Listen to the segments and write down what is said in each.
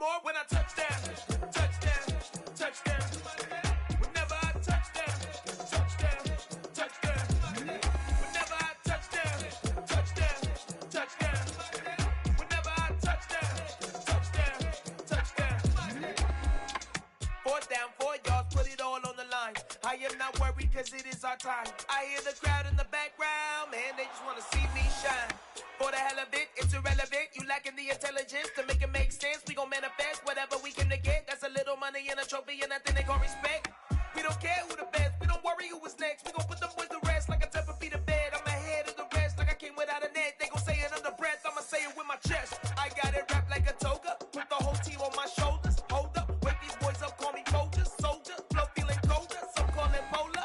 more when I touch down. Touchdown, touchdown. Whenever I touch down, touchdown, touchdown. Whenever I touch down, touchdown, touchdown. Whenever I touch down, touchdown, touchdown. 4th down, 4 yards, put it all on the line. I am not worried cause it is our time. I hear the crowd in the background, man, they just wanna see me shine. For the hell of it, it's irrelevant. You lacking the intelligence to make it make sense. We gon' manifest whatever we came to get. That's a little money and a trophy and nothing they gon' respect. We don't care who the best, we don't worry who is next. We gon' put them boys to rest like a type of feet of bed. I'm ahead of the rest like I came without a net. They gon' say it under breath, I'ma say it with my chest. I got it wrapped like a toga, put the whole team on my shoulders. Hold up, wake these boys up, call me Folger, soldier. Flow feeling colder, some call it polar.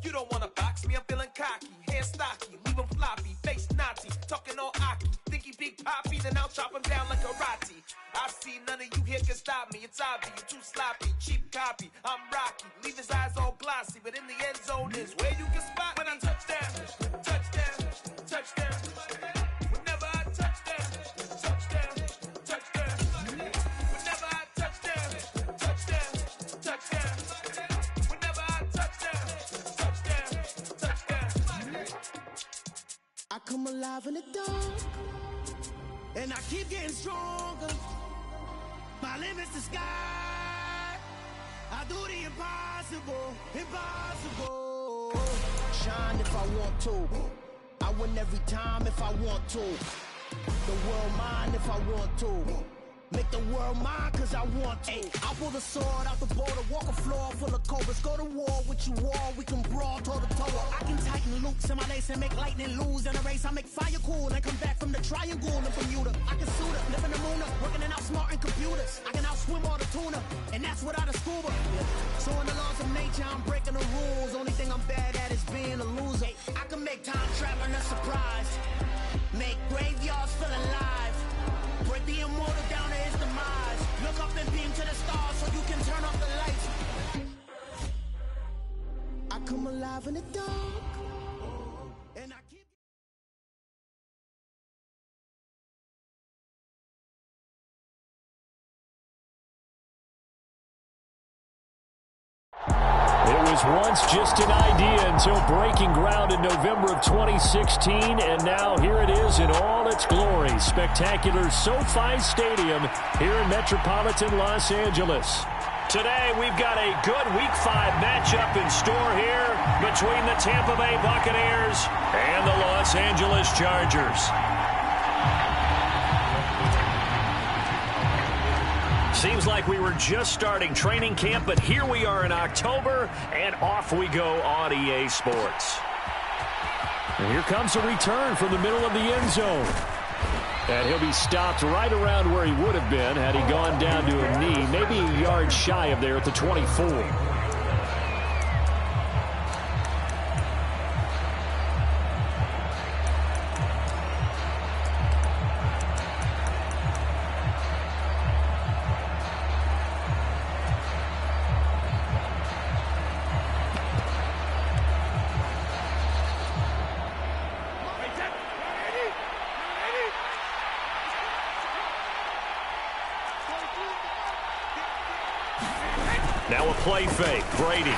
You don't wanna box me, I'm feeling cocky. Hair stocky, leave him floppy, face Nazi. Talking all Aki, think he big poppy, then I'll chop him down like karate. I see none of you here can stop me. It's obvious, you too sloppy, cheap copy. I'm Rocky, leave his eyes all glossy, but in the end zone is where you can spot when I touch down, touchdown, touchdown. Whenever I touch down, touchdown, touchdown. Whenever I touch down, touchdown, touchdown. Whenever I touch down, touchdown, touchdown. I come alive in the dark, and I keep getting stronger. My limit's the sky. I do the impossible, impossible. Shine if I want to. I win every time if I want to. The world mine if I want to. Make the world mine cause I want to. Ay, I'll pull the sword out the border, walk a floor full of cobras. Go to war with you all, we can brawl toe to toe. I can tighten loops in my lace and make lightning lose in a race. I make fire cool and come back from the triangle in Bermuda. I can suit up, live in the moon up, working and outsmarting computers. I can outswim all the tuna, and that's without a scuba. So in the laws of nature, I'm breaking the rules. Only thing I'm bad at is being a loser. Ay, I can make time traveling a surprise, make graveyards feel alive. Break the immortal down to his demise. Look up and beam to the stars so you can turn off the lights. I come alive in the dark, and I keep... It was once just an idea until breaking ground in November of 2016, and now here it is in all its glory. Spectacular SoFi Stadium here in metropolitan Los Angeles. Today, we've got a good Week 5 matchup in store here between the Tampa Bay Buccaneers and the Los Angeles Chargers. Seems like we were just starting training camp, but here we are in October, and off we go on EA Sports. And here comes a return from the middle of the end zone. And he'll be stopped right around where he would have been had he gone down to a knee, maybe a yard shy of there at the 24. Now a play fake. Brady.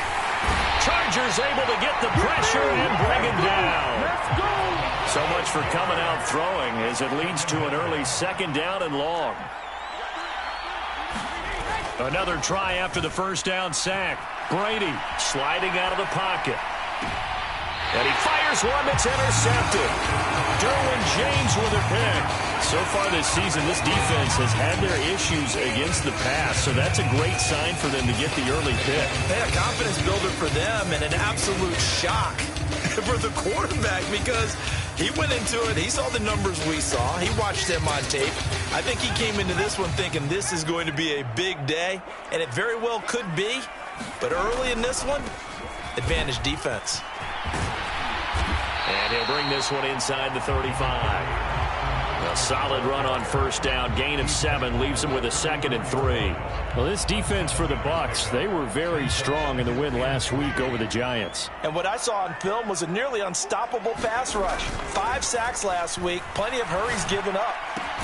Chargers able to get the pressure and bring it down. Let's go. So much for coming out throwing as it leads to an early 2nd down and long. Another try after the 1st down sack. Brady sliding out of the pocket. And he fires one that's intercepted. Derwin James with a pick. So far this season, this defense has had their issues against the pass, so that's a great sign for them to get the early pick. Hey, a confidence builder for them and an absolute shock for the quarterback because he went into it. He saw the numbers we saw. He watched them on tape. I think he came into this one thinking this is going to be a big day, and it very well could be. But early in this one, advantage defense. And he'll bring this one inside the 35. A solid run on 1st down. Gain of 7 leaves him with a 2nd and 3. Well, this defense for the Bucs, they were very strong in the win last week over the Giants. And what I saw on film was a nearly unstoppable pass rush. 5 sacks last week. Plenty of hurries given up.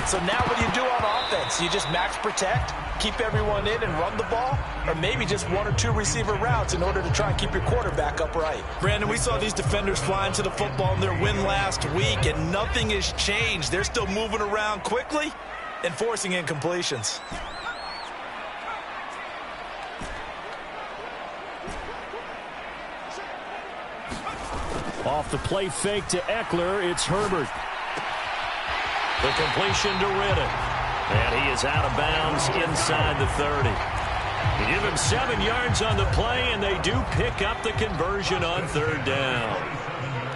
So now what do you do on offense? You just max protect, keep everyone in and run the ball, or maybe just one or two receiver routes in order to try and keep your quarterback upright. Brandon, we saw these defenders flying to the football in their win last week, and nothing has changed. They're still moving around quickly and forcing incompletions. Off the play fake to Eckler, it's Herbert. The completion to Riddick. And he is out of bounds inside the 30. They give him 7 yards on the play, and they do pick up the conversion on 3rd down.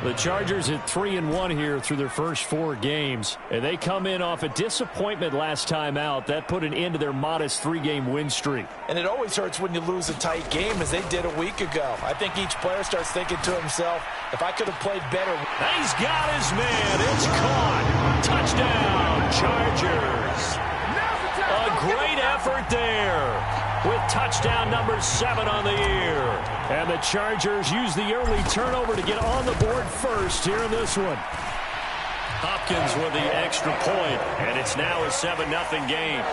The Chargers at 3-1 here through their first 4 games, and they come in off a disappointment last time out. That put an end to their modest 3-game win streak. And it always hurts when you lose a tight game, as they did a week ago. I think each player starts thinking to himself, if I could have played better. He's got his man. It's caught. Touchdown, Chargers. A great effort there with touchdown number 7 on the year. And the Chargers use the early turnover to get on the board first here in this one. Hopkins with the extra point, and it's now a 7-0 game.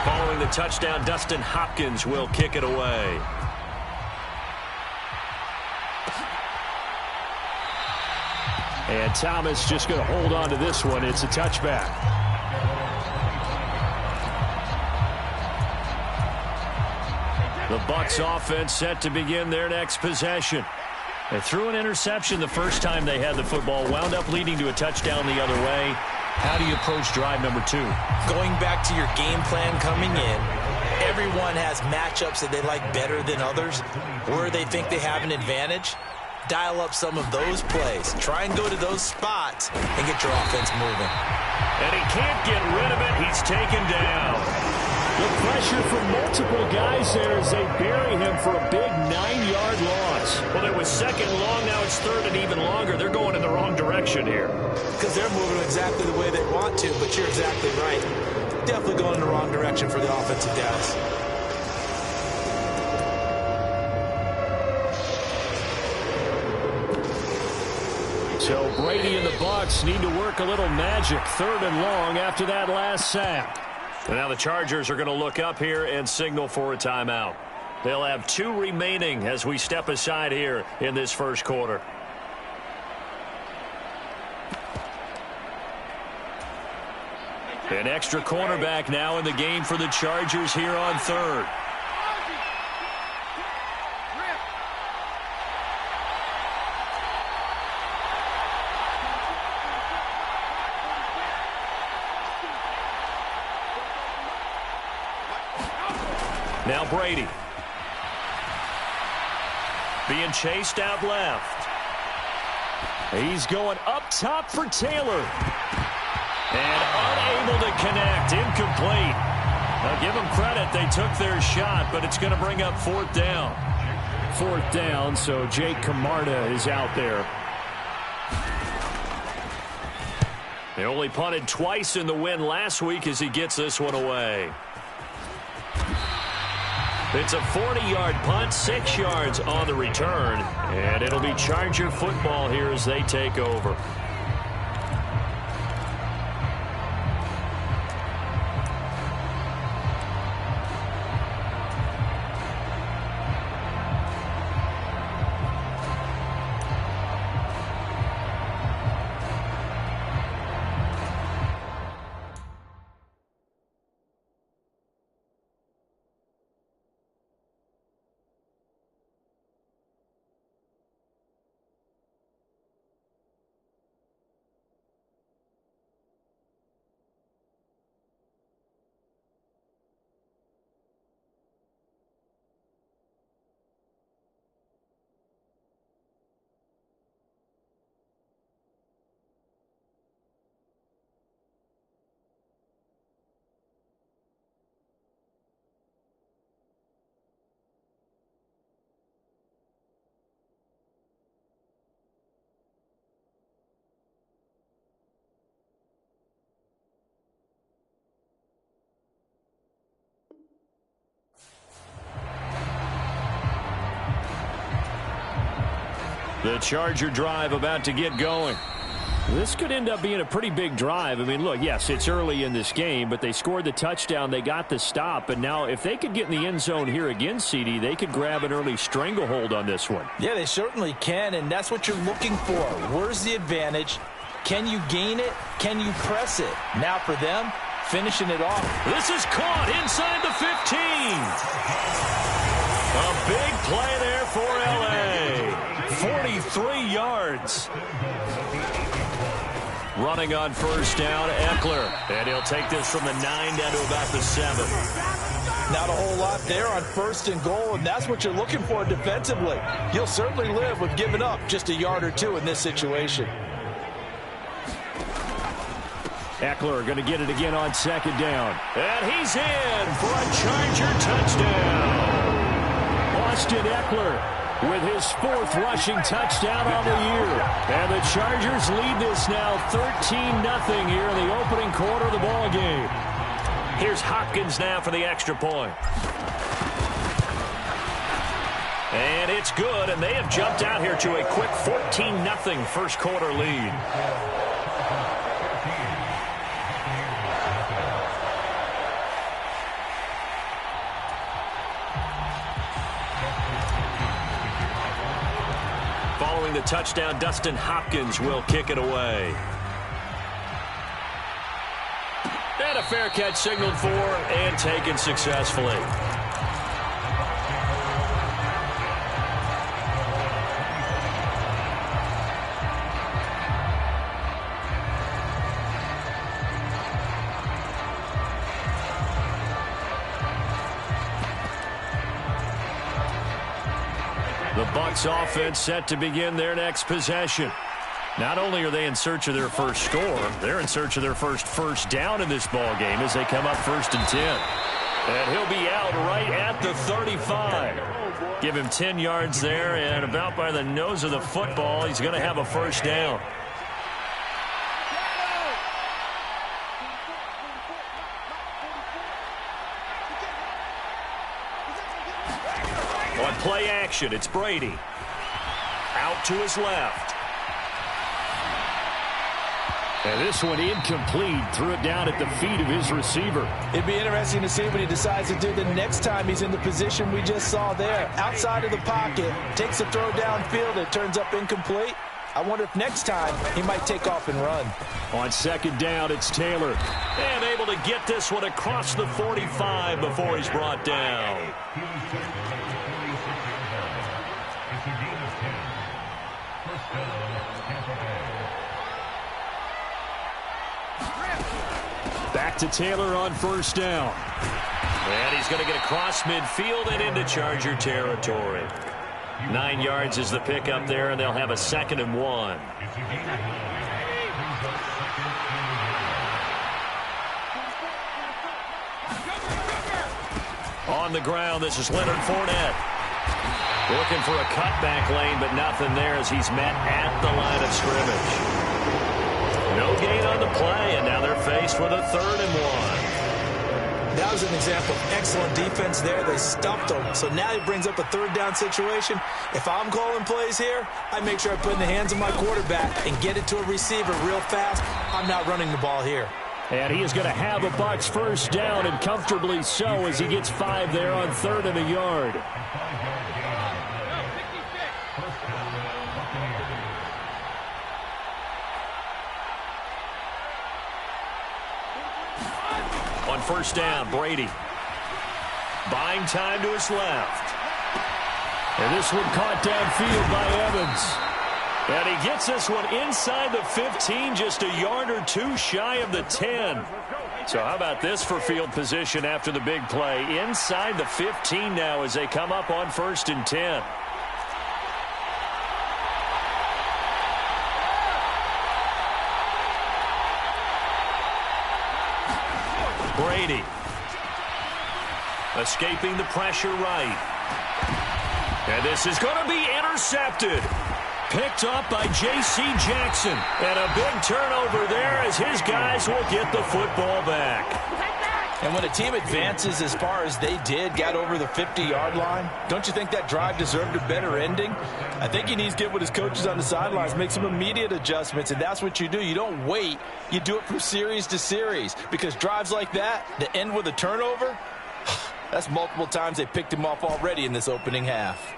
Following the touchdown, Dustin Hopkins will kick it away. And Thomas just going to hold on to this one. It's a touchback. The Bucs offense set to begin their next possession. They threw an interception the first time they had the football, wound up leading to a touchdown the other way. How do you approach drive number 2? Going back to your game plan coming in, everyone has matchups that they like better than others, where they think they have an advantage. Dial up some of those plays. Try and go to those spots and get your offense moving. And he can't get rid of it. He's taken down. The pressure from multiple guys there as they bury him for a big 9-yard loss. Well, it was 2nd and long. Now it's 3rd and even longer. They're going in the wrong direction here. Because they're moving exactly the way they want to, but you're exactly right. Definitely going in the wrong direction for the offensive guys. So Brady and the Bucs need to work a little magic. 3rd and long after that last sack. And now the Chargers are going to look up here and signal for a timeout. They'll have 2 remaining as we step aside here in this first quarter. An extra cornerback now in the game for the Chargers here on 3rd. Now Brady. Being chased out left. He's going up top for Taylor. And unable to connect. Incomplete. Now give them credit. They took their shot, but it's going to bring up 4th down. 4th down, so Jake Camarda is out there. They only punted twice in the win last week as he gets this one away. It's a 40-yard punt, 6 yards on the return, and it'll be Charger football here as they take over. The Charger drive about to get going. This could end up being a pretty big drive. I mean, look, yes, it's early in this game, but they scored the touchdown. They got the stop. And now if they could get in the end zone here again, CD, they could grab an early stranglehold on this one. Yeah, they certainly can, and that's what you're looking for. Where's the advantage? Can you gain it? Can you press it? Now for them, finishing it off. This is caught inside the 15. A big play there for L.A. 43 yards. Running on first down, Eckler. And he'll take this from the 9 down to about the 7. Not a whole lot there on 1st and goal, and that's what you're looking for defensively. You'll certainly live with giving up just a yard or two in this situation. Eckler going to get it again on 2nd down. And he's in for a Charger touchdown. Austin Eckler with his 4th rushing touchdown on the year. And the Chargers lead this now 13-0 here in the opening quarter of the ball game. Here's Hopkins now for the extra point. And it's good, and they have jumped out here to a quick 14-0 first quarter lead. Following the touchdown, Dustin Hopkins will kick it away. And a fair catch signaled for and taken successfully. The Bucs offense set to begin their next possession. Not only are they in search of their first score, they're in search of their first down in this ball game as they come up 1st and 10. And he'll be out right at the 35. Give him 10 yards there, and about by the nose of the football, he's going to have a first down. On play action, it's Brady. Out to his left. And this one incomplete. Threw it down at the feet of his receiver. It'd be interesting to see what he decides to do the next time he's in the position we just saw there. Outside of the pocket, takes a throw downfield. It turns up incomplete. I wonder if next time he might take off and run. On 2nd down, it's Taylor. And able to get this one across the 45 before he's brought down. Back to Taylor on 1st down. And he's going to get across midfield and into Charger territory. 9 yards is the pickup there, and they'll have a 2nd and 1. On the ground, this is Leonard Fournette. Looking for a cutback lane, but nothing there as he's met at the line of scrimmage. No gain on the play, and now they're faced with a 3rd and 1. That was an example of excellent defense there. They stuffed him, so now he brings up a 3rd down situation. If I'm calling plays here, I make sure I put it in the hands of my quarterback and get it to a receiver real fast. I'm not running the ball here. And he is going to have a Bucs first down, and comfortably so as he gets 5 there on 3rd and a yard. On 1st down, Brady. Buying time to his left. And this one caught downfield by Evans. And he gets this one inside the 15, just a yard or 2 shy of the 10. So how about this for field position after the big play? Inside the 15 now as they come up on 1st and 10. Brady. Escaping the pressure right. And this is going to be intercepted. Picked up by J.C. Jackson. And a big turnover there as his guys will get the football back. And when a team advances as far as they did, got over the 50-yard line, don't you think that drive deserved a better ending? I think he needs to get with his coaches on the sidelines, make some immediate adjustments, and that's what you do. You don't wait. You do it from series to series, because drives like that end with a turnover, that's multiple times they picked him off already in this opening half.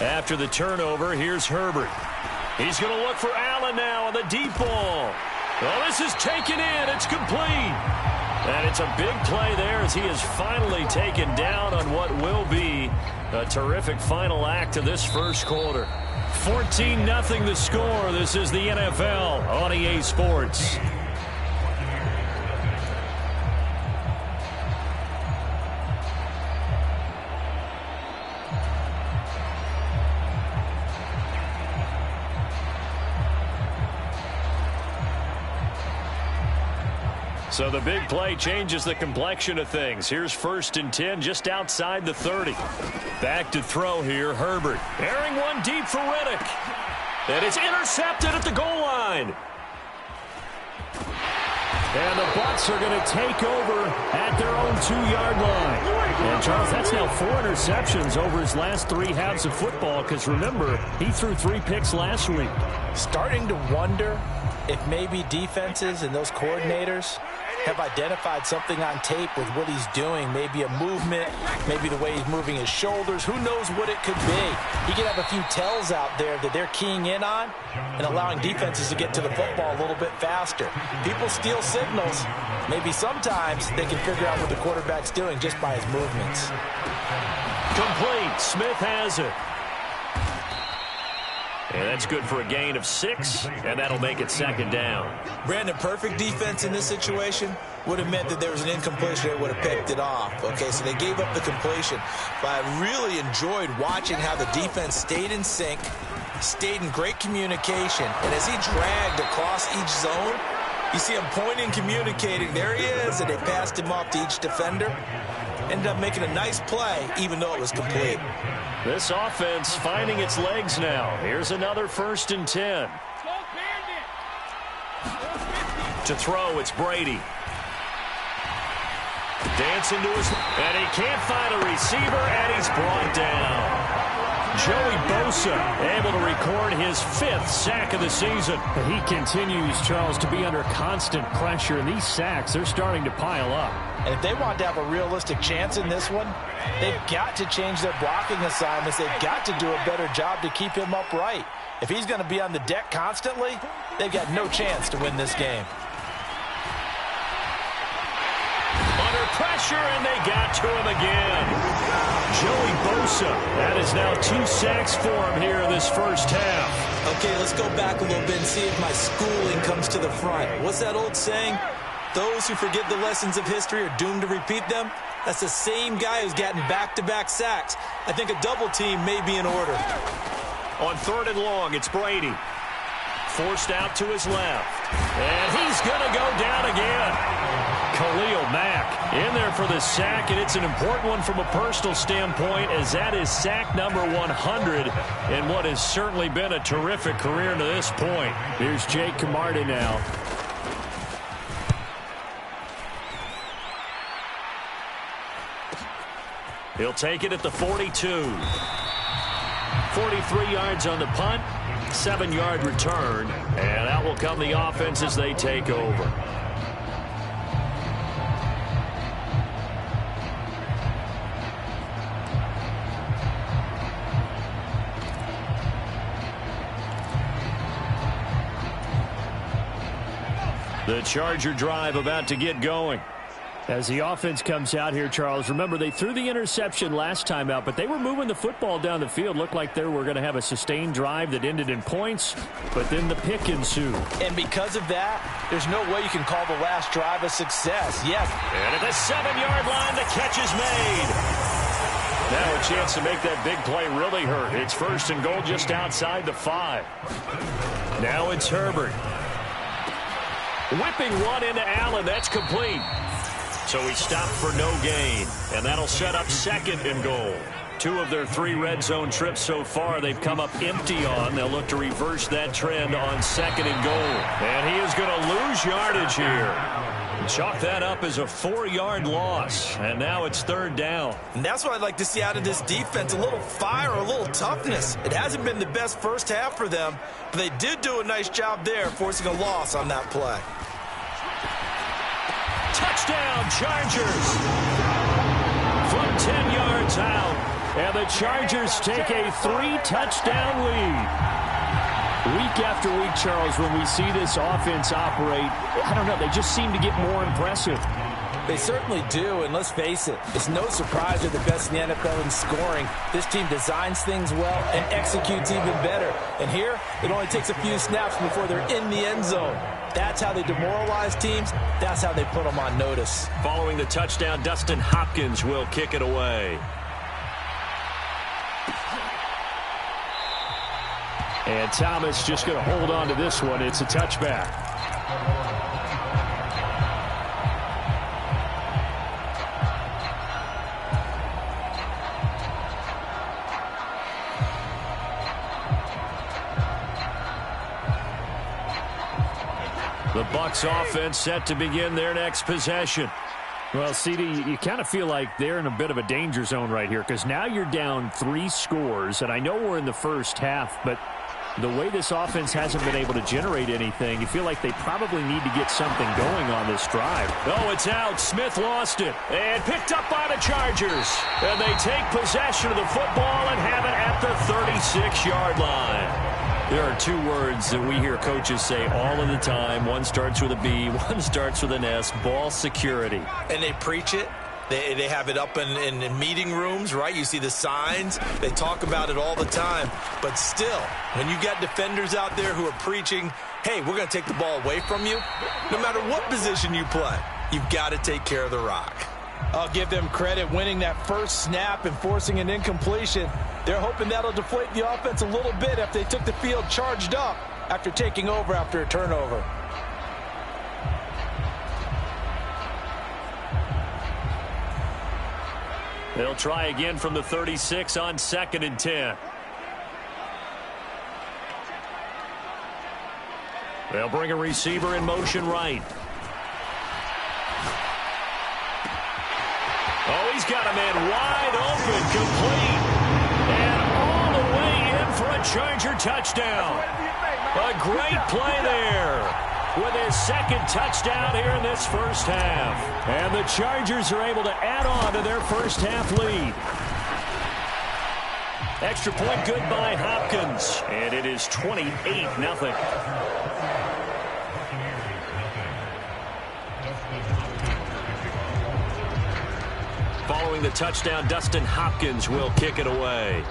After the turnover, here's Herbert. He's going to look for Allen now on the deep ball. Well, this is taken in. It's complete. And it's a big play there as he is finally taken down on what will be a terrific final act of this first quarter. 14-0 the score. This is the NFL on EA Sports. So the big play changes the complexion of things. Here's 1st and 10 just outside the 30. Back to throw here, Herbert. Airing one deep for Riddick. And it's intercepted at the goal line. And the Bucs are going to take over at their own 2-yard line. And, Charles, that's now 4 interceptions over his last 3 halves of football, because, remember, he threw 3 picks last week. Starting to wonder if maybe defenses and those coordinators have identified something on tape with what he's doing. Maybe a movement, maybe the way he's moving his shoulders. Who knows what it could be? He could have a few tells out there that they're keying in on and allowing defenses to get to the football a little bit faster. People steal signals. Maybe sometimes they can figure out what the quarterback's doing just by his movements. Complete. Smith has it. And that's good for a gain of 6, and that'll make it 2nd down. Brandon, perfect defense in this situation would have meant that there was an incompletion that would have picked it off. Okay, so they gave up the completion. But I really enjoyed watching how the defense stayed in sync, stayed in great communication. And as he dragged across each zone, you see him pointing, communicating. There he is, and they passed him off to each defender. Ended up making a nice play, even though it was complete. This offense finding its legs now. Here's another 1st and 10. To throw, it's Brady. Dancing to his... And he can't find a receiver, and he's brought down. Joey Bosa able to record his 5th sack of the season. He continues, Charles, to be under constant pressure, and these sacks, they're starting to pile up. And if they want to have a realistic chance in this one, they've got to change their blocking assignments. They've got to do a better job to keep him upright. If he's going to be on the deck constantly, they've got no chance to win this game. Under pressure, and they got to him again. Joey Bosa, that is now 2 sacks for him here in this first half. Okay, let's go back a little bit and see if my schooling comes to the front. What's that old saying? Those who forget the lessons of history are doomed to repeat them. That's the same guy who's gotten back-to-back sacks. I think a double team may be in order. On 3rd and long, it's Brady. Forced out to his left. And he's going to go down again. Khalil Mack in there for the sack, and it's an important one from a personal standpoint, as that is sack number 100 in what has certainly been a terrific career to this point. Here's Jake Camarda now. He'll take it at the 42. 43 yards on the punt, 7-yard return, and out will come the offense as they take over. The Charger drive about to get going. As the offense comes out here, Charles, remember they threw the interception last time out, but they were moving the football down the field. Looked like they were going to have a sustained drive that ended in points, but then the pick ensued. And because of that, there's no way you can call the last drive a success. Yes. And at the 7-yard line, the catch is made. Now a chance to make that big play really hurt. It's 1st and goal just outside the 5. Now it's Herbert. Whipping one into Allen. That's complete. So he stopped for no gain, and that'll set up 2nd and goal. 2 of their 3 red zone trips so far, they've come up empty on. They'll look to reverse that trend on 2nd and goal. And he is going to lose yardage here. Chalk that up as a 4-yard loss. And now it's 3rd down. And that's what I'd like to see out of this defense, a little fire, a little toughness. It hasn't been the best first half for them, but they did do a nice job there, forcing a loss on that play. Touchdown, Chargers! From 10 yards out. And the Chargers take a 3-touchdown lead. Week after week, Charles, when we see this offense operate, I don't know, they just seem to get more impressive. They certainly do, and let's face it, it's no surprise they're the best in the NFL in scoring. This team designs things well and executes even better. And here, it only takes a few snaps before they're in the end zone. That's how they demoralize teams. That's how they put them on notice. Following the touchdown, Dustin Hopkins will kick it away. And Thomas just going to hold on to this one. It's a touchback. The Bucs offense set to begin their next possession. Well, CD, you kind of feel like they're in a bit of a danger zone right here because now you're down 3 scores, and I know we're in the first half, but the way this offense hasn't been able to generate anything, you feel like they probably need to get something going on this drive. Oh, it's out. Smith lost it and picked up by the Chargers. And they take possession of the football and have it at the 36-yard line. There are 2 words that we hear coaches say all of the time. One starts with a B, one starts with an S, ball security. And they preach it. They have it up in meeting rooms, right? You see the signs. They talk about it all the time. But still, when you got defenders out there who are preaching, hey, we're going to take the ball away from you, no matter what position you play, you've got to take care of the rock. I'll give them credit winning that first snap and forcing an incompletion. They're hoping that'll deflate the offense a little bit if they took the field charged up after taking over after a turnover. They'll try again from the 36 on 2nd and 10. They'll bring a receiver in motion right. Oh, he's got a man wide open, complete. And all the way in for a Charger touchdown. A great play there with his 2nd touchdown here in this first half. And the Chargers are able to add on to their first half lead. Extra point good by Hopkins. And it is 28-0. Following the touchdown, Dustin Hopkins will kick it away.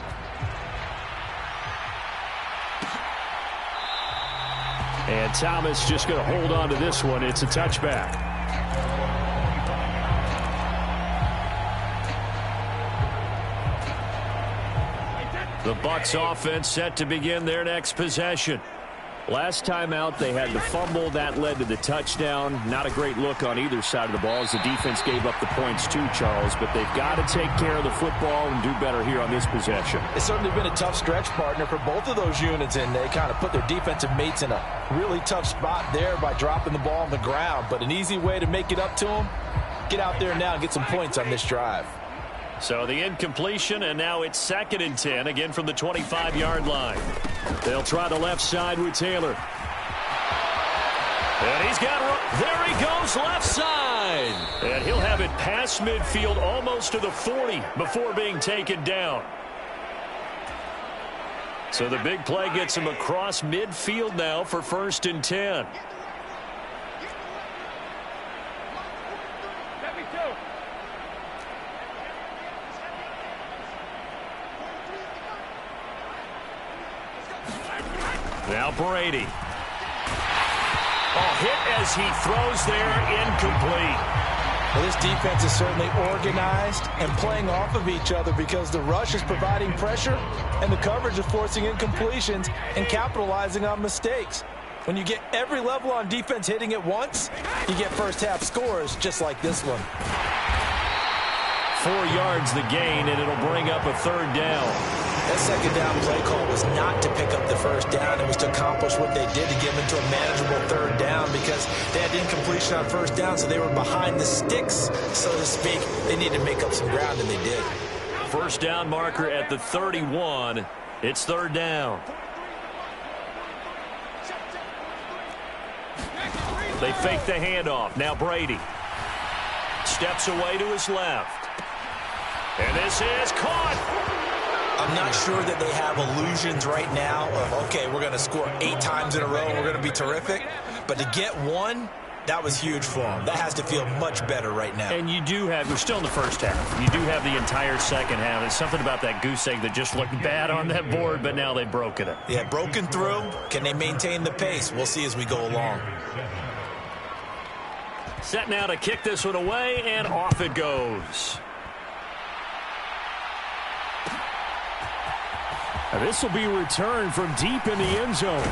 And Thomas just going to hold on to this one. It's a touchback. The Bucs offense set to begin their next possession. Last time out, they had the fumble. That led to the touchdown. Not a great look on either side of the ball as the defense gave up the points too, Charles. But they've got to take care of the football and do better here on this possession. It's certainly been a tough stretch, partner, for both of those units, and they kind of put their defensive mates in a really tough spot there by dropping the ball on the ground. But an easy way to make it up to them, get out there now and get some points on this drive. So the incompletion, and now it's 2nd and 10, again from the 25-yard line. They'll try the left side with Taylor. And he's got, there he goes, left side. And he'll have it past midfield almost to the 40 before being taken down. So the big play gets him across midfield now for 1st and 10. Now Brady. Oh, hit as he throws there, incomplete. Well, this defense is certainly organized and playing off of each other because the rush is providing pressure and the coverage is forcing incompletions and capitalizing on mistakes. When you get every level on defense hitting at once, you get first half scores just like this one. 4 yards the gain, and it'll bring up a 3rd down. That second down play call was not to pick up the first down. It was to accomplish what they did, to get them into a manageable 3rd down, because they had incompletion on first down, so they were behind the sticks, so to speak. They needed to make up some ground, and they did. First down marker at the 31. It's 3rd down. They fake the handoff. Now Brady steps away to his left. And this is caught. I'm not sure that they have illusions right now of, okay, we're going to score 8 times in a row and we're going to be terrific. But to get one, that was huge for them. That has to feel much better right now. And you do have, we're still in the first half. You do have the entire second half. There's something about that goose egg that just looked bad on that board, but now they've broken it. Yeah, broken through. Can they maintain the pace? We'll see as we go along. Set now to kick this one away, and off it goes. And this will be returned from deep in the end zone.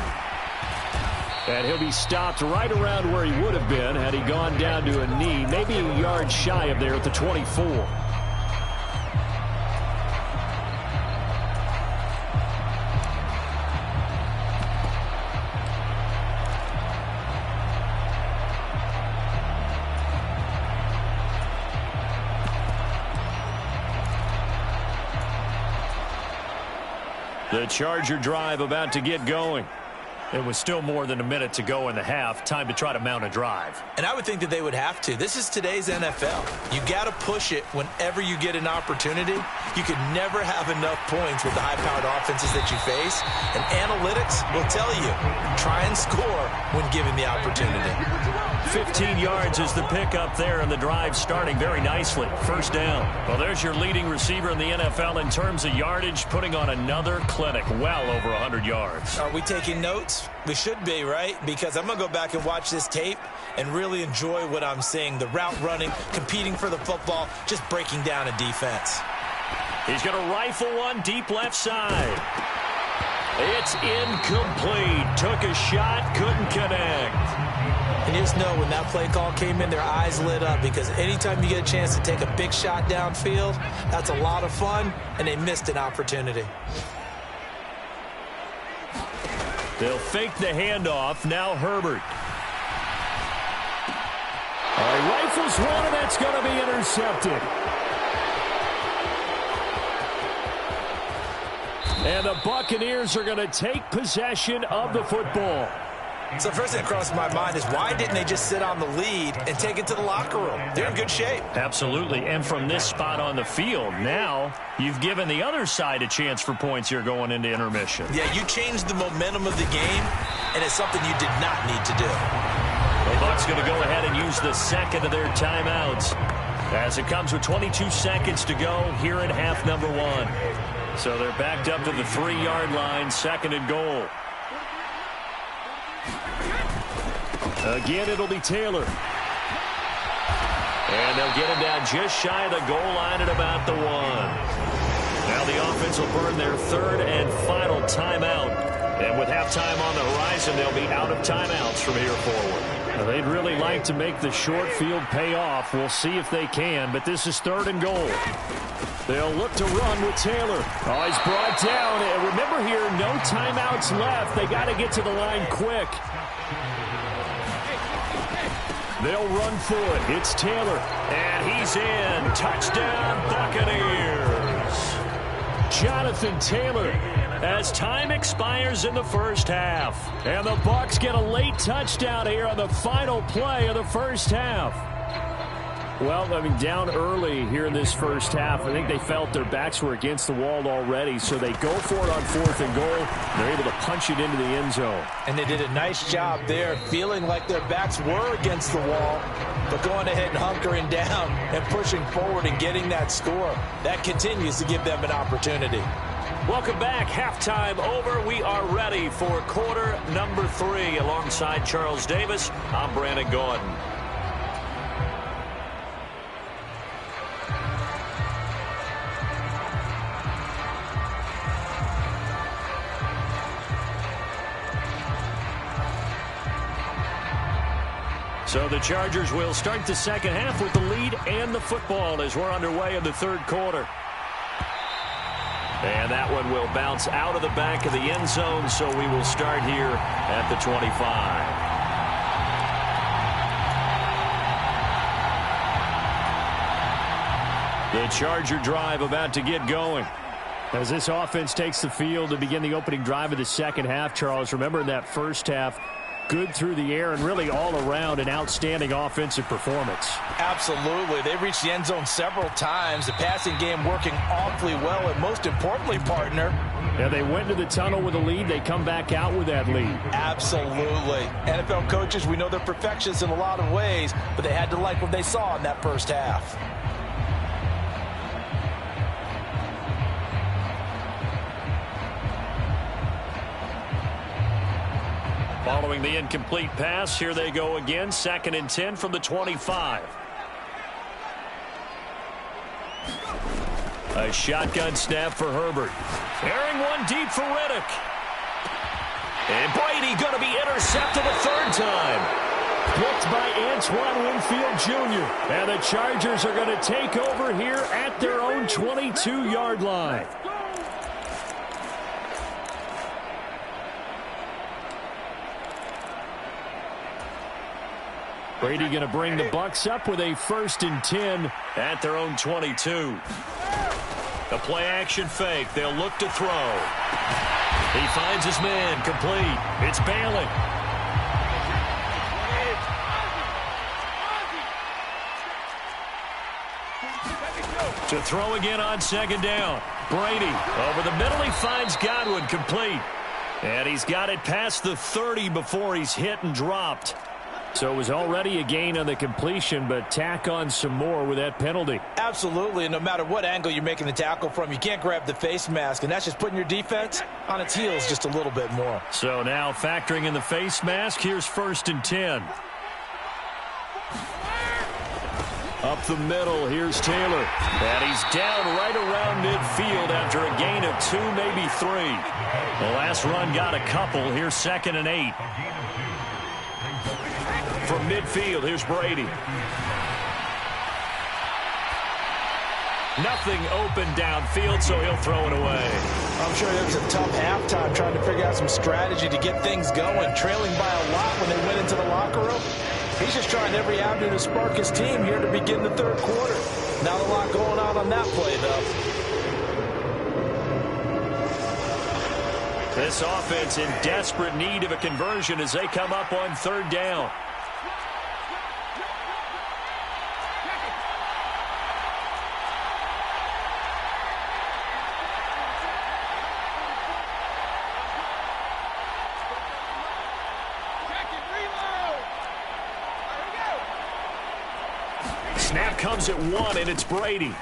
And he'll be stopped right around where he would have been had he gone down to a knee, maybe a yard shy of there at the 24. The Charger drive about to get going. It was still more than a minute to go in the half. Time to try to mount a drive. And I would think that they would have to. This is today's NFL. You got to push it whenever you get an opportunity. You could never have enough points with the high-powered offenses that you face. And analytics will tell you, try and score when given the opportunity. 15 yards is the pickup there, and the drive starting very nicely. First down. Well, there's your leading receiver in the NFL in terms of yardage, putting on another clinic, well over 100 yards. Are we taking notes? We should be, right? Because I'm going to go back and watch this tape and really enjoy what I'm seeing. The route running, competing for the football, just breaking down a defense. He's going to rifle one deep left side. It's incomplete. Took a shot, couldn't connect. And you just know when that play call came in, their eyes lit up, because anytime you get a chance to take a big shot downfield, that's a lot of fun, and they missed an opportunity. They'll fake the handoff. Now Herbert. All right, rifles one, and that's going to be intercepted. And the Buccaneers are going to take possession of the football. So the first thing that crossed my mind is, why didn't they just sit on the lead and take it to the locker room? They're in good shape. Absolutely. And from this spot on the field, now you've given the other side a chance for points here going into intermission. Yeah, you changed the momentum of the game, and it's something you did not need to do. The Bucs going to go ahead and use the second of their timeouts as it comes with 22 seconds to go here in half number 1. So they're backed up to the 3-yard line, second and goal. Again, it'll be Taylor. And they'll get him down just shy of the goal line at about the 1. Now the offense will burn their 3rd and final timeout. And with halftime on the horizon, they'll be out of timeouts from here forward. Now, they'd really like to make the short field pay off. We'll see if they can, but this is 3rd and goal. They'll look to run with Taylor. Oh, he's brought down. And remember here, no timeouts left. They got to get to the line quick. They'll run for it. It's Taylor. And he's in. Touchdown, Buccaneers. Jonathan Taylor as time expires in the first half. And the Bucs get a late touchdown here on the final play of the first half. Well, I mean, down early here in this first half, I think they felt their backs were against the wall already, so they go for it on 4th and goal. They're able to punch it into the end zone. And they did a nice job there, feeling like their backs were against the wall, but going ahead and hunkering down and pushing forward and getting that score. That continues to give them an opportunity. Welcome back. Halftime over. We are ready for quarter number 3. Alongside Charles Davis, I'm Brandon Gordon. So the Chargers will start the second half with the lead and the football as we're underway in the third quarter. And that one will bounce out of the back of the end zone, so we will start here at the 25. The Charger drive about to get going. As this offense takes the field to begin the opening drive of the second half, Charles, remember in that first half, good through the air and really all around an outstanding offensive performance. Absolutely. They reached the end zone several times. The passing game working awfully well, and most importantly, partner. Yeah, they went to the tunnel with a lead. They come back out with that lead. Absolutely. NFL coaches, we know they're perfectionists in a lot of ways, but they had to like what they saw in that first half. Following the incomplete pass, here they go again. 2nd and 10 from the 25. A shotgun snap for Herbert. Airing one deep for Riddick. And Brady going to be intercepted a third time. Blocked by Antoine Winfield Jr. And the Chargers are going to take over here at their own 22-yard line. Brady going to bring the Bucs up with a 1st and 10 at their own 22. A play-action fake. They'll look to throw. He finds his man. Complete. It's Bailey. To throw again on 2nd down. Brady over the middle. He finds Godwin. Complete. And he's got it past the 30 before he's hit and dropped. So it was already a gain on the completion, but tack on some more with that penalty. Absolutely, and no matter what angle you're making the tackle from, you can't grab the face mask, and that's just putting your defense on its heels just a little bit more. So now factoring in the face mask, here's 1st and 10. Up the middle, here's Taylor. And he's down right around midfield after a gain of 2, maybe 3. The last run got a couple. Here's 2nd and 8. From midfield, here's Brady. Nothing open downfield, so he'll throw it away. I'm sure it was a tough halftime trying to figure out some strategy to get things going. Trailing by a lot when they went into the locker room. He's just trying every avenue to spark his team here to begin the third quarter. Not a lot going on that play, though. This offense in desperate need of a conversion as they come up on 3rd down. Snap comes at 1, and it's Brady.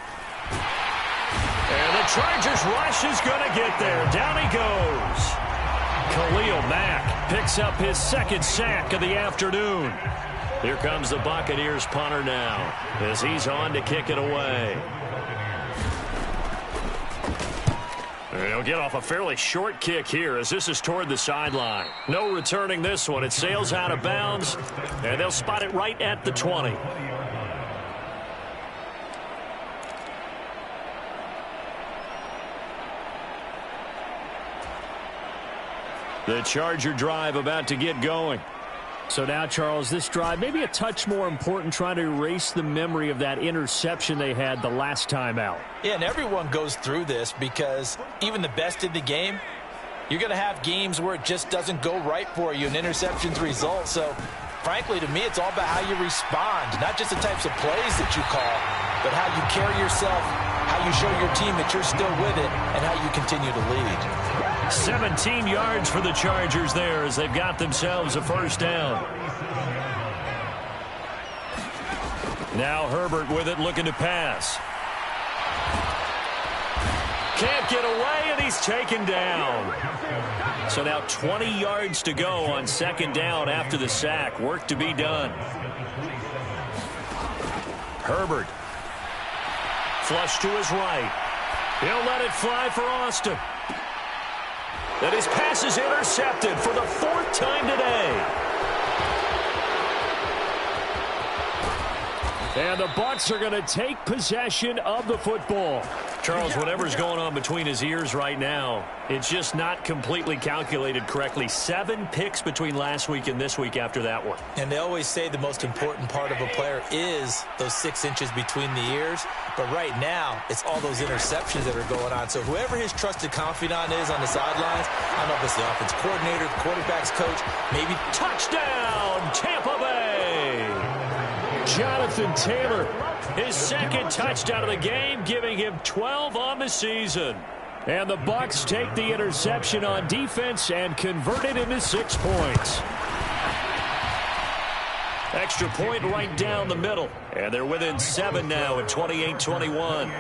And the Chargers rush is going to get there. Down he goes. Khalil Mack picks up his 2nd sack of the afternoon. Here comes the Buccaneers punter now as he's on to kick it away. He'll get off a fairly short kick here as this is toward the sideline. No returning this one. It sails out of bounds, and they'll spot it right at the 20. The Charger drive about to get going. So now, Charles, this drive maybe a touch more important, trying to erase the memory of that interception they had the last time out. Yeah, and everyone goes through this because even the best in the game, you're going to have games where it just doesn't go right for you and interceptions result. So, frankly, to me, it's all about how you respond, not just the types of plays that you call, but how you carry yourself, how you show your team that you're still with it, and how you continue to lead. 17 yards for the Chargers there as they've got themselves a 1st down. Now Herbert with it, looking to pass. Can't get away, and he's taken down. So now 20 yards to go on 2nd down after the sack. Work to be done. Herbert. Flush to his right. He'll let it fly for Austin. And his pass is intercepted for the 4th time today. And the Bucks are going to take possession of the football. Charles, whatever's going on between his ears right now, it's just not completely calculated correctly. 7 picks between last week and this week after that one. And they always say the most important part of a player is those 6 inches between the ears. But right now, it's all those interceptions that are going on. So whoever his trusted confidant is on the sidelines, I don't know if it's the offense coordinator, the quarterback's coach, maybe. Touchdown, Tampa Bay! Jonathan Taylor, his second touchdown of the game, giving him 12 on the season. And the Bucks take the interception on defense and convert it into 6 points. Extra point right down the middle. And they're within 7 now at 28-21.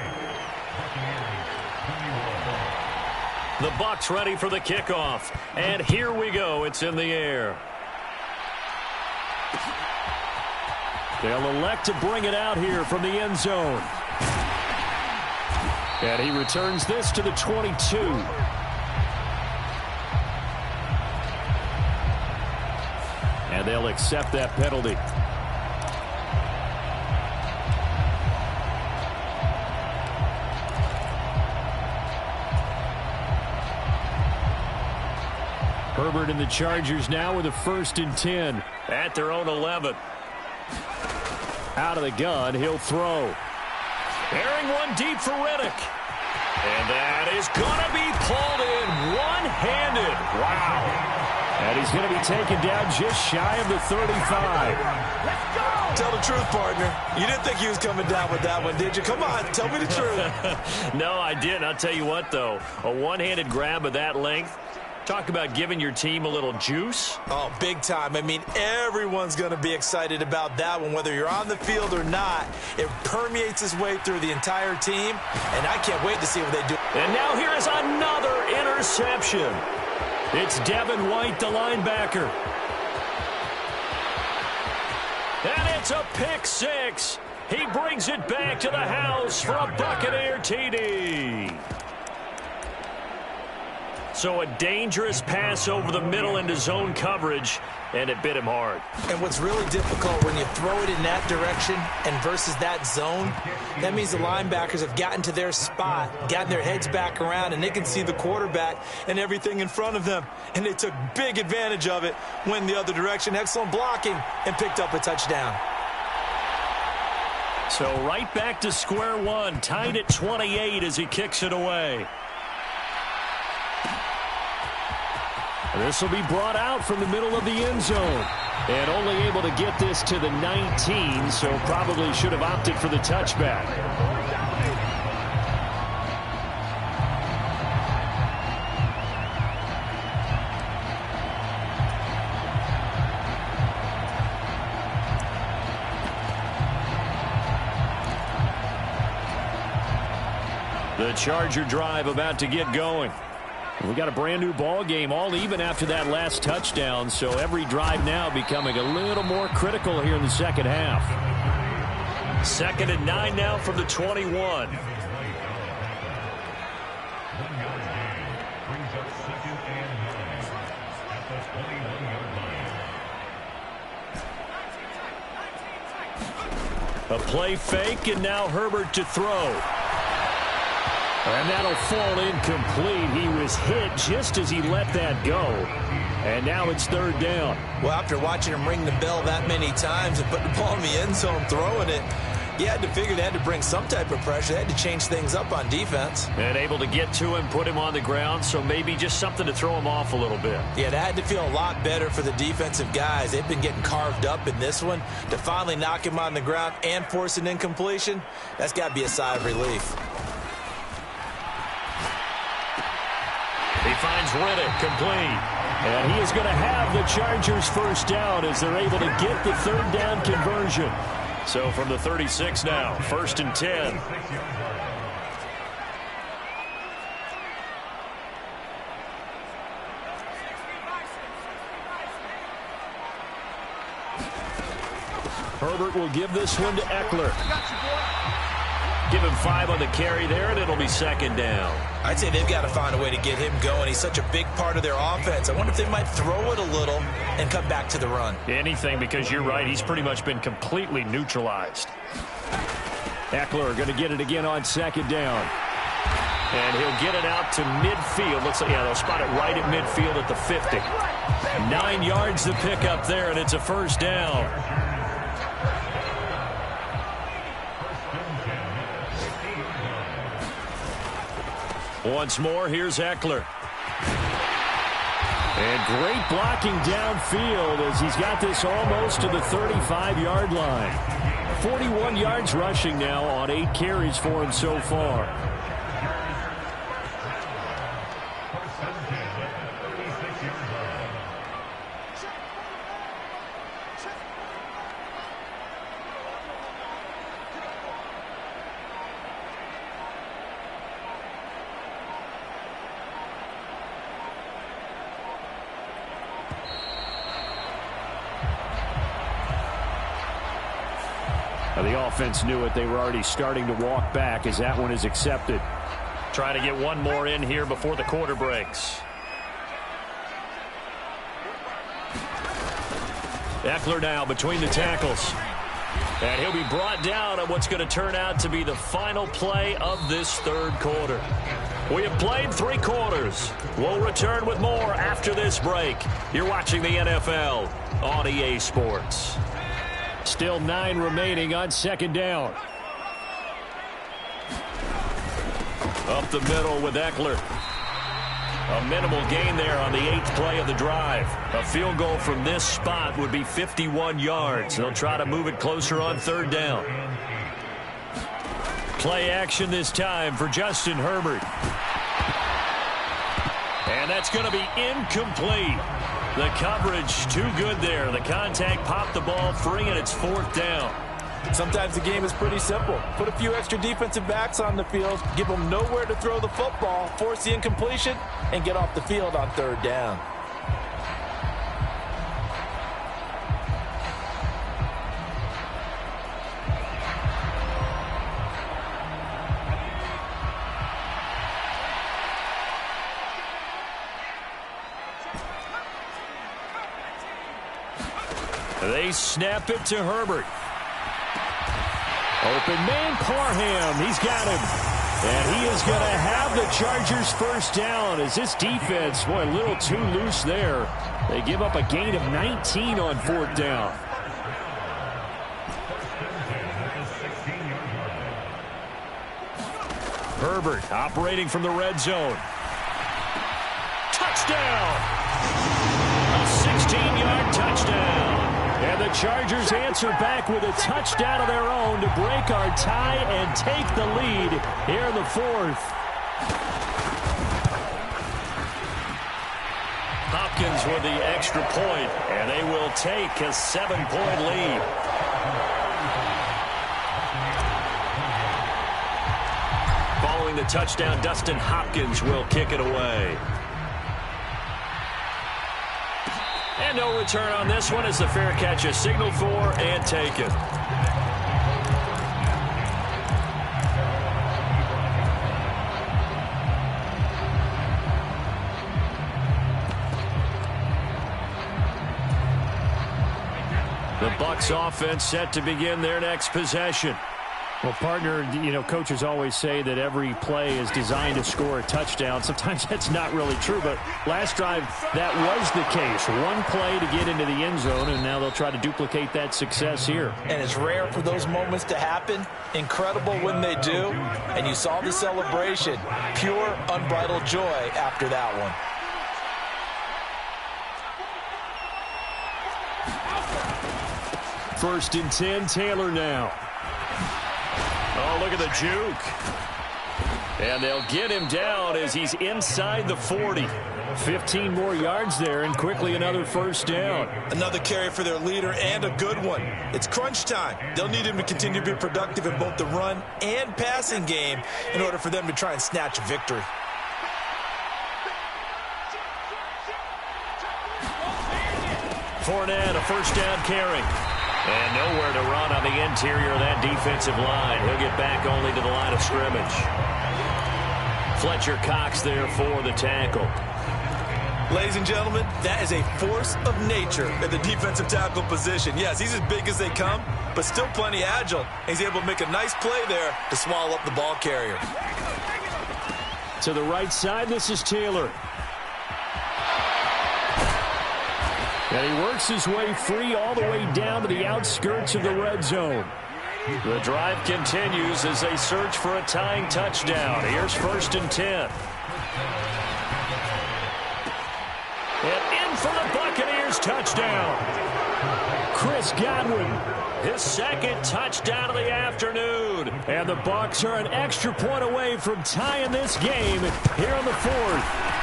The Bucks ready for the kickoff. And here we go. It's in the air. They'll elect to bring it out here from the end zone. And he returns this to the 22. And they'll accept that penalty. Herbert and the Chargers now with a 1st and 10 at their own 11. Out of the gun, he'll throw. Airing one deep for Riddick. And that is going to be pulled in one-handed. Wow. And he's going to be taken down just shy of the 35. Let's go! Tell the truth, partner. You didn't think he was coming down with that one, did you? Come on, tell me the truth. No, I didn't. I'll tell you what, though. A one-handed grab of that length. Talk about giving your team a little juice. Oh, big time. I mean, everyone's going to be excited about that one, whether you're on the field or not. It permeates its way through the entire team, and I can't wait to see what they do. And now here is another interception. It's Devin White, the linebacker. And it's a pick 6. He brings it back to the house for a Buccaneer TD. So a dangerous pass over the middle into zone coverage, and it bit him hard. And what's really difficult when you throw it in that direction and versus that zone, that means the linebackers have gotten to their spot, gotten their heads back around, and they can see the quarterback and everything in front of them. And they took big advantage of it, went the other direction, excellent blocking, and picked up a touchdown. So right back to square one, tied at 28 as he kicks it away. This will be brought out from the middle of the end zone. And only able to get this to the 19, so probably should have opted for the touchback. The Charger drive about to get going. We got a brand new ball game, all even after that last touchdown, so every drive now becoming a little more critical here in the second half. 2nd and 9 now from the 21. A play fake, and now Herbert to throw. And that'll fall incomplete. He was hit just as he let that go. And now it's 3rd down. Well, after watching him ring the bell that many times and put the ball in the end zone, throwing it, you had to figure they had to bring some type of pressure. They had to change things up on defense. And able to get to him, put him on the ground, so maybe just something to throw him off a little bit. Yeah, that had to feel a lot better for the defensive guys. They've been getting carved up in this one. To finally knock him on the ground and force an incompletion, that's got to be a sigh of relief. He finds Riddick complete. And he is going to have the Chargers 1st down as they're able to get the 3rd down conversion. So from the 36 now, 1st and 10. Herbert will give this one to Eckler. Give him 5 on the carry there, and it'll be second down. I'd say they've got to find a way to get him going. He's such a big part of their offense. I wonder if they might throw it a little and come back to the run. Anything, because you're right. He's pretty much been completely neutralized. Eckler going to get it again on second down. And he'll get it out to midfield. Looks like, yeah, they'll spot it right at midfield at the 50. 9 yards to pick up there, and it's a first down. Once more, here's Eckler. And great blocking downfield as he's got this almost to the 35-yard line. 41 yards rushing now on 8 carries for him so far. The offense knew it. They were already starting to walk back as that one is accepted. Trying to get one more in here before the quarter breaks. Eckler now between the tackles. And he'll be brought down on what's going to turn out to be the final play of this third quarter. We have played 3 quarters. We'll return with more after this break. You're watching the NFL on EA Sports. Still 9 remaining on second down. Up the middle with Eckler. A minimal gain there on the 8th play of the drive. A field goal from this spot would be 51 yards. They'll try to move it closer on third down. Play action this time for Justin Herbert. And that's going to be incomplete. The coverage too good there. The contact popped the ball free, and it's 4th down. Sometimes the game is pretty simple. Put a few extra defensive backs on the field, give them nowhere to throw the football, force the incompletion, and get off the field on third down. They snap it to Herbert. Open man, Parham. He's got him. And he is going to have the Chargers first down as this defense, boy, a little too loose there. They give up a gain of 19 on 4th down. Herbert operating from the red zone. Touchdown! A 16-yard touchdown. And the Chargers answer back with a touchdown of their own to break our tie and take the lead here in the 4th. Hopkins with the extra point, and they will take a 7-point lead. Following the touchdown, Dustin Hopkins will kick it away. And no return on this one as the fair catch is signaled for and taken. The Bucs offense set to begin their next possession. Well, partner, you know, coaches always say that every play is designed to score a touchdown. Sometimes that's not really true, but last drive, that was the case. One play to get into the end zone, and now they'll try to duplicate that success here. And it's rare for those moments to happen. Incredible when they do. And you saw the celebration. Pure, unbridled joy after that one. First and 10, Taylor now. Oh, look at the juke. And they'll get him down as he's inside the 40. 15 more yards there, and quickly another first down. Another carry for their leader, and a good one. It's crunch time. They'll need him to continue to be productive in both the run and passing game in order for them to try and snatch a victory. Fournette, a first down carry. And nowhere to run on the interior of that defensive line. He'll get back only to the line of scrimmage. Fletcher Cox there for the tackle. Ladies and gentlemen, that is a force of nature at the defensive tackle position. Yes, he's as big as they come, but still plenty agile. He's able to make a nice play there to swallow up the ball carrier. To the right side, this is Taylor. And he works his way free all the way down to the outskirts of the red zone. The drive continues as they search for a tying touchdown. Here's 1st and 10. And in for the Buccaneers touchdown. Chris Godwin, his 2nd touchdown of the afternoon. And the Bucs are an extra point away from tying this game here in the 4th.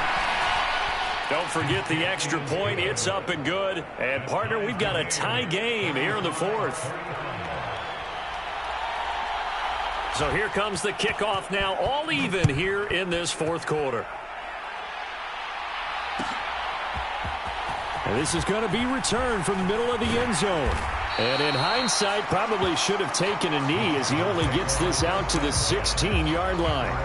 Don't forget the extra point. It's up and good. And, partner, we've got a tie game here in the 4th. So here comes the kickoff now, all even here in this 4th quarter. And this is going to be returned from the middle of the end zone. And in hindsight, probably should have taken a knee as he only gets this out to the 16-yard line.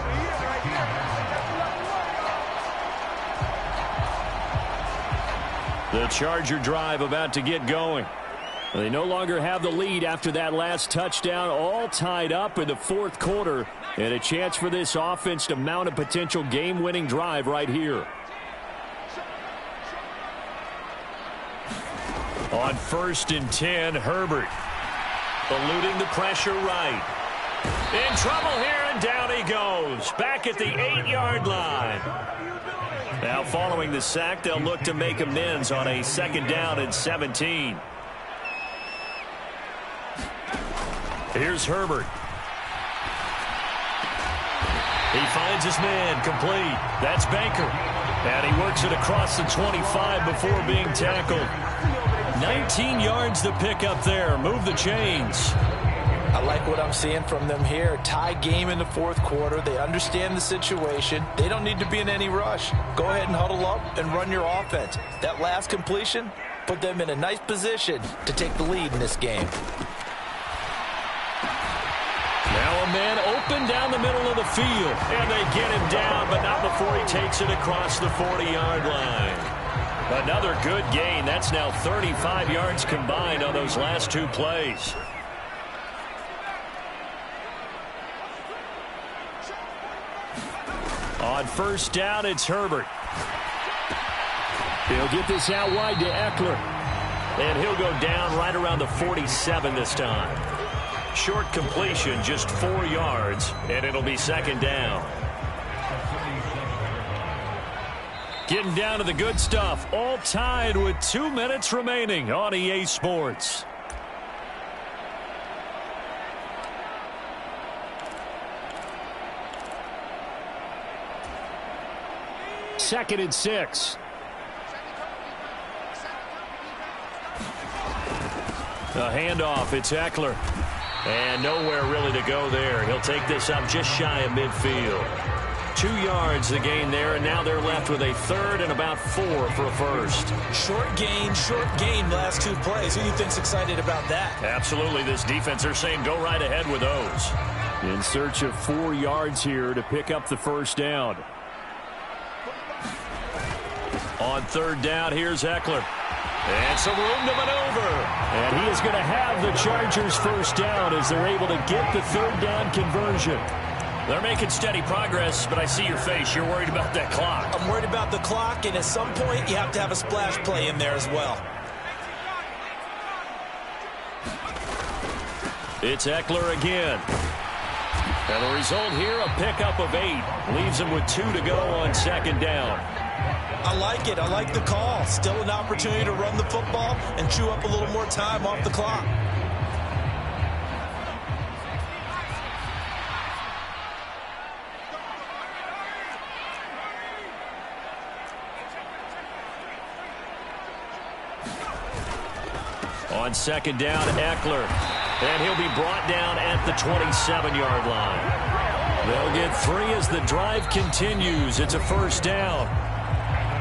The Charger drive about to get going. They no longer have the lead after that last touchdown, all tied up in the 4th quarter, and a chance for this offense to mount a potential game-winning drive right here. On 1st and 10, Herbert eluding the pressure right. In trouble here, and down he goes. Back at the 8-yard line. Now following the sack, they'll look to make amends on a 2nd down and 17. Here's Herbert. He finds his man complete. That's Baker. And he works it across the 25 before being tackled. 19 yards to pick up there. Move the chains. I like what I'm seeing from them here. Tie game in the 4th quarter. They understand the situation. They don't need to be in any rush. Go ahead and huddle up and run your offense. That last completion put them in a nice position to take the lead in this game. Now a man open down the middle of the field. And they get him down, but not before he takes it across the 40-yard line. Another good gain. That's now 35 yards combined on those last 2 plays. On 1st down, it's Herbert. He'll get this out wide to Eckler. And he'll go down right around the 47 this time. Short completion, just 4 yards, and it'll be 2nd down. Getting down to the good stuff, all tied with 2 minutes remaining on EA Sports. Second and 6. A handoff, it's Eckler. And nowhere really to go there. He'll take this up just shy of midfield. 2 yards the gain there, and now they're left with a 3rd and about 4 for a 1st. Short gain last 2 plays. Who do you think's excited about that? Absolutely. This defense, they're saying go right ahead with those. In search of 4 yards here to pick up the 1st down. On 3rd down, here's Eckler. And some room to maneuver. And he is going to have the Chargers 1st down as they're able to get the 3rd down conversion. They're making steady progress, but I see your face. You're worried about that clock. I'm worried about the clock, and at some point you have to have a splash play in there as well. It's Eckler again. And the result here, a pickup of 8. Leaves him with 2 to go on 2nd down. I like it. I like the call. Still an opportunity to run the football and chew up a little more time off the clock. On 2nd down, Eckler. And he'll be brought down at the 27-yard line. They'll get 3 as the drive continues. It's a 1st down.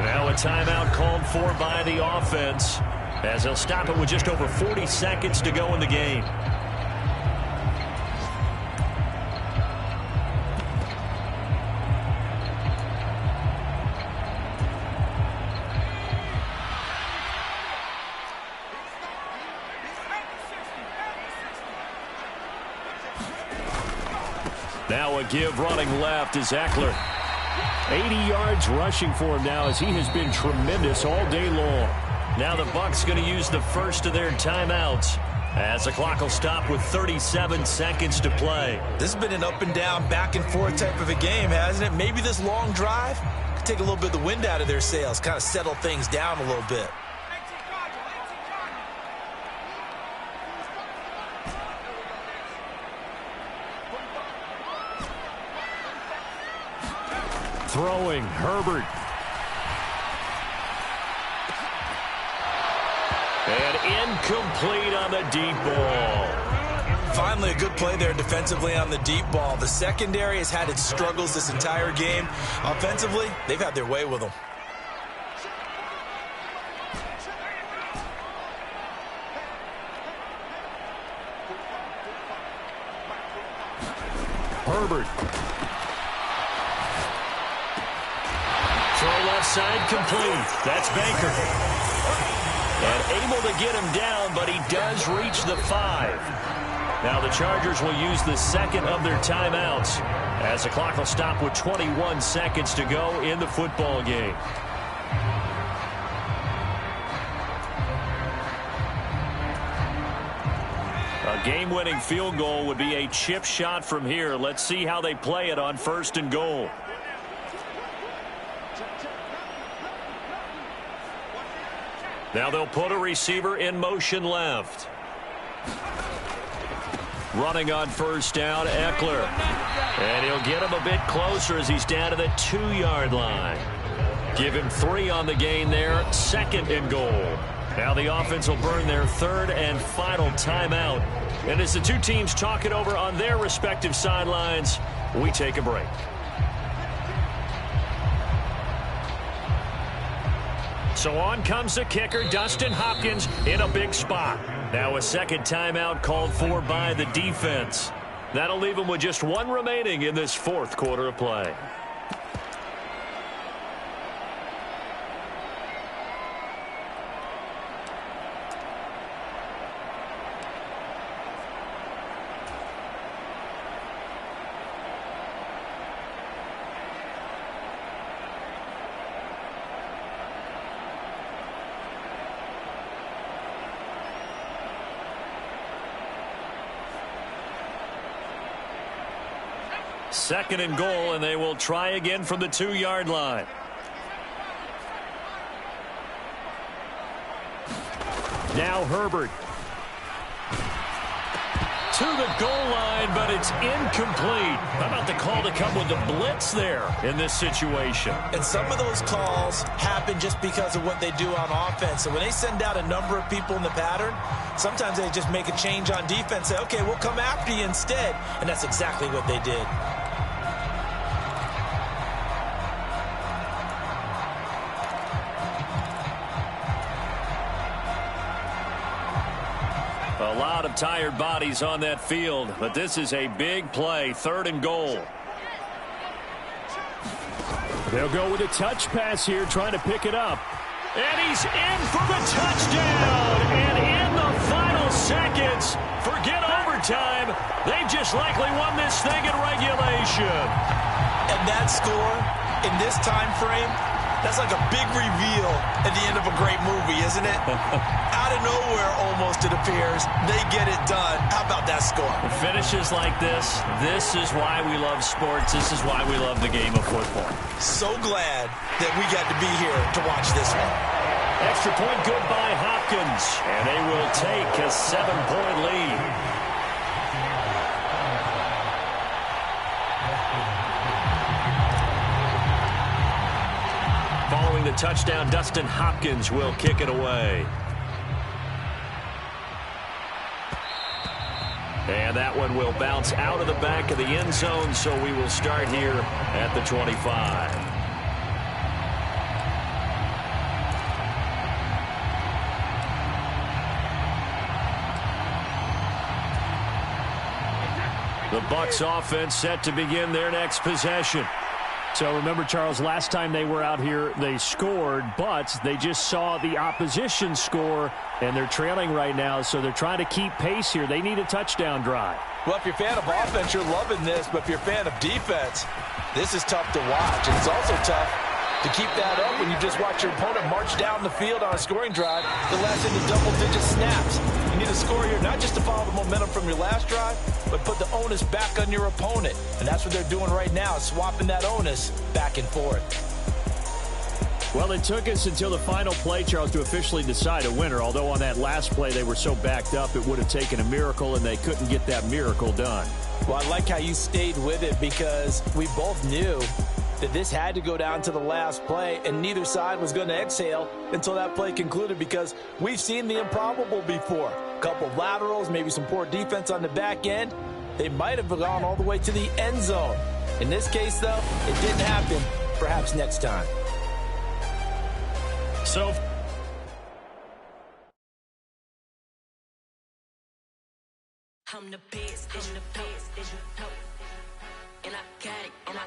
Now a timeout called for by the offense. as they'll stop it with just over 40 seconds to go in the game. Now a give running left is Eckler. 80 yards rushing for him now as he has been tremendous all day long. Now the Bucs going to use the first of their timeouts as the clock will stop with 37 seconds to play. This has been an up and down, back and forth type of a game, hasn't it? Maybe this long drive could take a little bit of the wind out of their sails, kind of settle things down a little bit. Throwing, Herbert. And incomplete on the deep ball. Finally, a good play there defensively on the deep ball. The secondary has had its struggles this entire game. Offensively, they've had their way with them. Herbert. Throw left side complete. That's Baker. And able to get him down, but he does reach the 5. Now the Chargers will use the second of their timeouts as the clock will stop with 21 seconds to go in the football game. A game-winning field goal would be a chip shot from here. Let's see how they play it on 1st and goal. Now they'll put a receiver in motion left. Running on 1st down, Eckler. And he'll get him a bit closer as he's down to the 2-yard line. Give him 3 on the gain there, 2nd and goal. Now the offense will burn their 3rd and final timeout. And as the two teams talk it over on their respective sidelines, we take a break. So on comes the kicker, Dustin Hopkins, in a big spot. Now a second timeout called for by the defense. That'll leave him with just 1 remaining in this 4th quarter of play. Second and goal, and they will try again from the 2-yard line. Now Herbert. To the goal line, but it's incomplete. How about the call to come with the blitz there in this situation? And some of those calls happen just because of what they do on offense. So when they send out a number of people in the pattern, sometimes they just make a change on defense, say, okay, we'll come after you instead. And that's exactly what they did. A lot of tired bodies on that field, but this is a big play, 3rd and goal. They'll go with a touch pass here, trying to pick it up. And he's in for the touchdown. And in the final seconds, forget overtime. They've just likely won this thing in regulation. And that score in this time frame, that's like a big reveal at the end of a great movie, isn't it? Out of nowhere, almost, it appears. They get it done. How about that score? Finishes like this is why we love sports. This is why we love the game of football. So glad that we got to be here to watch this one. Extra point good by Hopkins. And they will take a 7-point lead. Following the touchdown, Dustin Hopkins will kick it away. And that one will bounce out of the back of the end zone, so we will start here at the 25. The Bucs offense set to begin their next possession. So remember, Charles, last time they were out here, they scored, but they just saw the opposition score, and they're trailing right now, so they're trying to keep pace here. They need a touchdown drive. Well, if you're a fan of offense, you're loving this, but if you're a fan of defense, this is tough to watch. And it's also tough to keep that up when you just watch your opponent march down the field on a scoring drive that lasts into double-digit snaps. You need a score here, not just to follow the momentum from your last drive, but put the onus back on your opponent. And that's what they're doing right now, swapping that onus back and forth. Well, it took us until the final play, Charles, to officially decide a winner, although on that last play they were so backed up it would have taken a miracle, and they couldn't get that miracle done. Well, I like how you stayed with it because we both knew that this had to go down to the last play, and neither side was going to exhale until that play concluded because we've seen the improbable before. A couple of laterals, maybe some poor defense on the back end. They might have gone all the way to the end zone. In this case, though, it didn't happen. Perhaps next time. So I'm the best, and I got it, and I